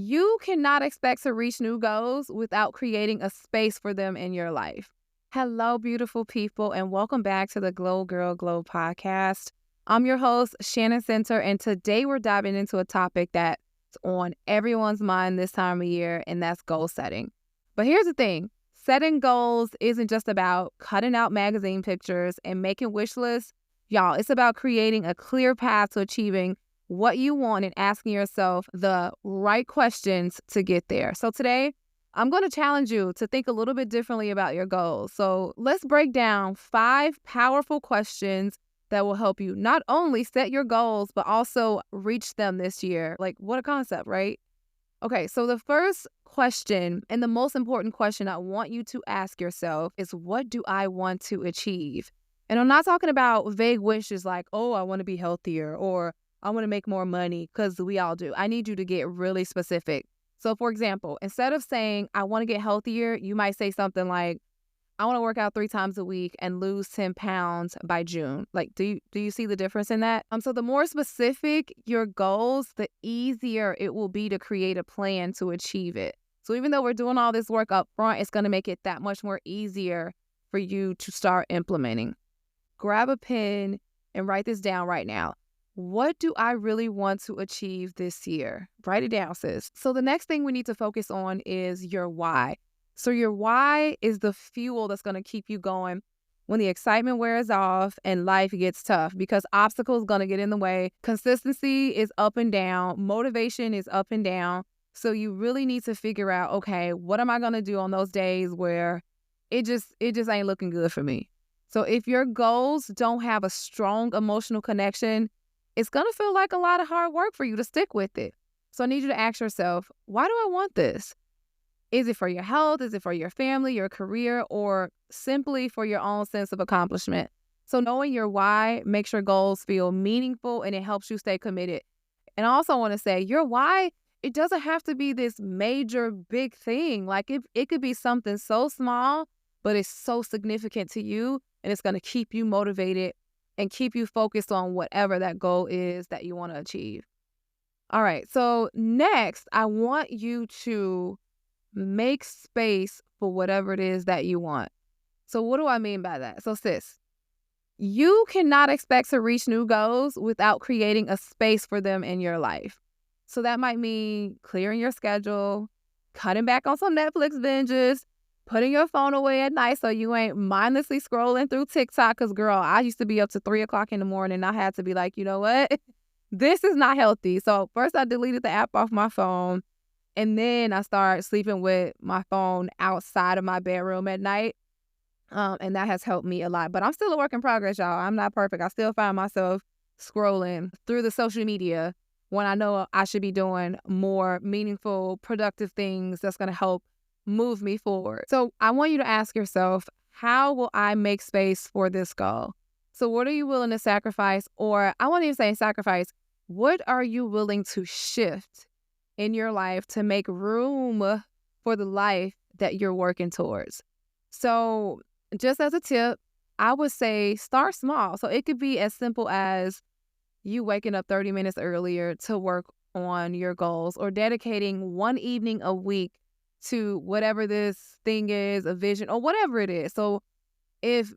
You cannot expect to reach new goals without creating a space for them in your life. Hello, beautiful people, and welcome back to the Glow Girl Glow podcast. I'm your host, Shannon Center, and today we're diving into a topic that's on everyone's mind this time of year, and that's goal setting. But here's the thing. Setting goals isn't just about cutting out magazine pictures and making wish lists. Y'all, it's about creating a clear path to achieving what you want and asking yourself the right questions to get there. So today, I'm going to challenge you to think a little bit differently about your goals. So let's break down 5 powerful questions that will help you not only set your goals, but also reach them this year. Like, what a concept, right? Okay, so the first question and the most important question I want you to ask yourself is, what do I want to achieve? And I'm not talking about vague wishes like, oh, I want to be healthier or I want to make more money, because we all do. I need you to get really specific. So for example, instead of saying, I want to get healthier, you might say something like, I want to work out 3 times a week and lose 10 pounds by June. Like, do you see the difference in that? So the more specific your goals, the easier it will be to create a plan to achieve it. So even though we're doing all this work up front, it's going to make it that much more easier for you to start implementing. Grab a pen and write this down right now. What do I really want to achieve this year? Write it down, sis. So the next thing we need to focus on is your why. So your why is the fuel that's going to keep you going when the excitement wears off and life gets tough, because obstacles going to get in the way. Consistency is up and down. Motivation is up and down. So you really need to figure out, okay, what am I going to do on those days where it just ain't looking good for me? So if your goals don't have a strong emotional connection, it's going to feel like a lot of hard work for you to stick with it. So I need you to ask yourself, why do I want this? Is it for your health? Is it for your family, your career, or simply for your own sense of accomplishment? So knowing your why makes your goals feel meaningful and it helps you stay committed. And I also want to say your why, it doesn't have to be this major big thing. Like it could be something so small, but it's so significant to you, and it's going to keep you motivated and keep you focused on whatever that goal is that you want to achieve. All right, so next, I want you to make space for whatever it is that you want. So what do I mean by that? So sis, you cannot expect to reach new goals without creating a space for them in your life. So that might mean clearing your schedule, cutting back on some Netflix binges, putting your phone away at night so you ain't mindlessly scrolling through TikTok. Because, girl, I used to be up to 3 o'clock in the morning. I had to be like, you know what? This is not healthy. So first I deleted the app off my phone. And then I started sleeping with my phone outside of my bedroom at night. And that has helped me a lot. But I'm still a work in progress, y'all. I'm not perfect. I still find myself scrolling through the social media when I know I should be doing more meaningful, productive things that's going to help move me forward. So I want you to ask yourself, how will I make space for this goal? So what are you willing to sacrifice? Or I won't even say sacrifice. What are you willing to shift in your life to make room for the life that you're working towards? So just as a tip, I would say start small. So it could be as simple as you waking up 30 minutes earlier to work on your goals, or dedicating one evening a week to whatever this thing is, a vision or whatever it is. So if,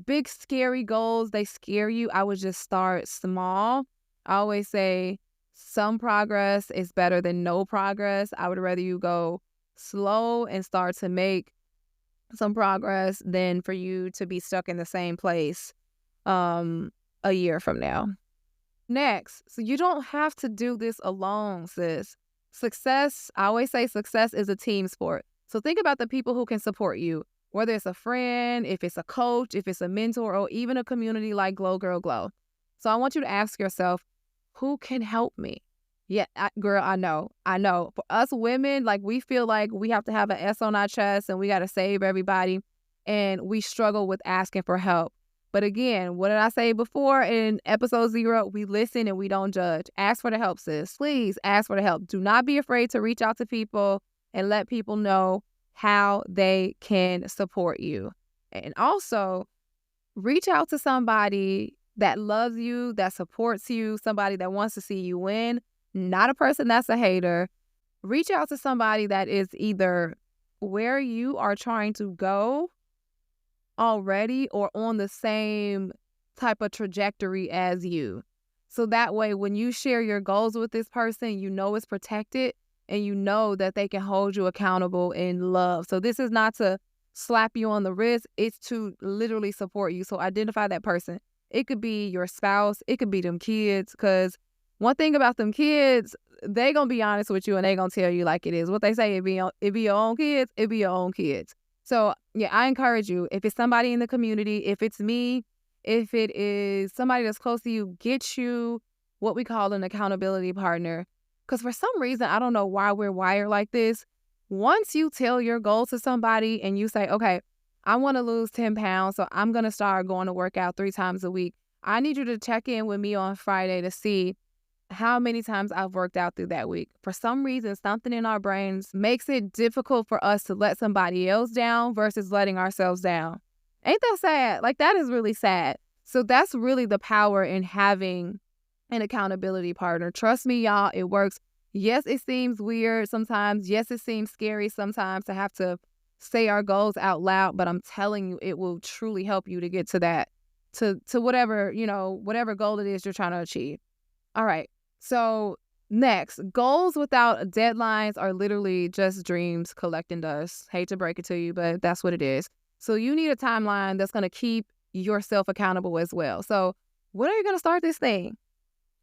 big scary goals, they scare you, I would just start small. I always say some progress is better than no progress. I would rather you go slow and start to make some progress than for you to be stuck in the same place a year from now. Next, so you don't have to do this alone, sis. Success, I always say success is a team sport. So think about the people who can support you, whether it's a friend, if it's a coach, if it's a mentor, or even a community like Glow Girl Glow. So I want you to ask yourself, who can help me? Yeah, girl, I know. For us women, like, we feel like we have to have an S on our chest and we got to save everybody. And we struggle with asking for help. But again, what did I say before in episode 0? We listen and we don't judge. Ask for the help, sis. Please ask for the help. Do not be afraid to reach out to people and let people know how they can support you. And also, reach out to somebody that loves you, that supports you, somebody that wants to see you win, not a person that's a hater. reach out to somebody that is either where you are trying to go already or on the same type of trajectory as you. So that way, when you share your goals with this person, you know it's protected and you know that they can hold you accountable in love. So this is not to slap you on the wrist. It's to literally support you. So identify that person. It could be your spouse. It could be them kids. Because one thing about them kids, they going to be honest with you and they going to tell you like it is. What they say, it be your own kids, it be your own kids. So yeah, I encourage you, if it's somebody in the community, if it's me, if it is somebody that's close to you, get you what we call an accountability partner. Because for some reason, I don't know why we're wired like this. Once you tell your goal to somebody and you say, okay, I want to lose 10 pounds, so I'm going to start going to work out 3 times a week. I need you to check in with me on Friday to see how many times I've worked out through that week. For some reason, something in our brains makes it difficult for us to let somebody else down versus letting ourselves down. Ain't that sad? Like, that is really sad. So that's really the power in having an accountability partner. Trust me, y'all, it works. Yes, it seems weird sometimes. Yes, it seems scary sometimes to have to say our goals out loud, but I'm telling you, it will truly help you to get to that, to whatever, whatever goal it is you're trying to achieve. All right. So next, goals without deadlines are literally just dreams collecting dust. Hate to break it to you, but that's what it is. So you need a timeline that's going to keep yourself accountable as well. So when are you going to start this thing?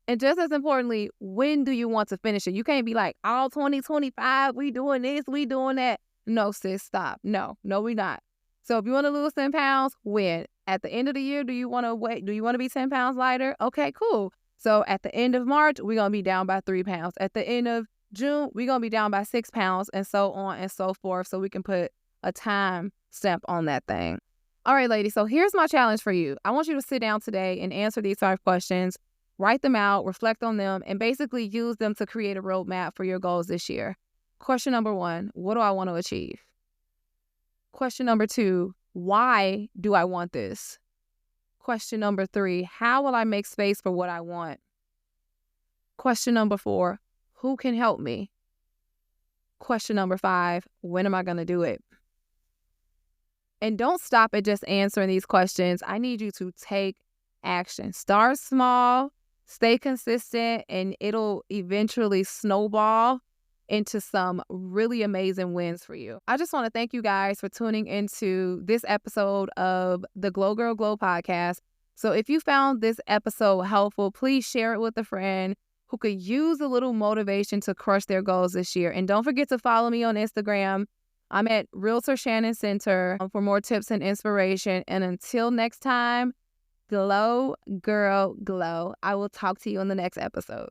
And just as importantly, when do you want to finish it? You can't be like, all 2025, we doing this, we doing that. No, sis, stop. No, we not. So if you want to lose 10 pounds, when? At the end of the year, do you want to wait? Do you want to be 10 pounds lighter? Okay, cool. So at the end of March, we're going to be down by 3 pounds. At the end of June, we're going to be down by 6 pounds, and so on and so forth, so we can put a time stamp on that thing. All right, ladies, so here's my challenge for you. I want you to sit down today and answer these 5 questions, write them out, reflect on them, and basically use them to create a roadmap for your goals this year. Question number 1, what do I want to achieve? Question number 2, why do I want this? Question number 3, how will I make space for what I want? Question number 4, who can help me? Question number 5, when am I going to do it? And don't stop at just answering these questions. I need you to take action. Start small, stay consistent, and it'll eventually snowball into some really amazing wins for you. I just want to thank you guys for tuning into this episode of the Glow Girl Glow podcast. So if you found this episode helpful, please share it with a friend who could use a little motivation to crush their goals this year. And don't forget to follow me on Instagram. I'm at Realtor Shannon Center for more tips and inspiration. And until next time, glow, girl, glow. I will talk to you in the next episode.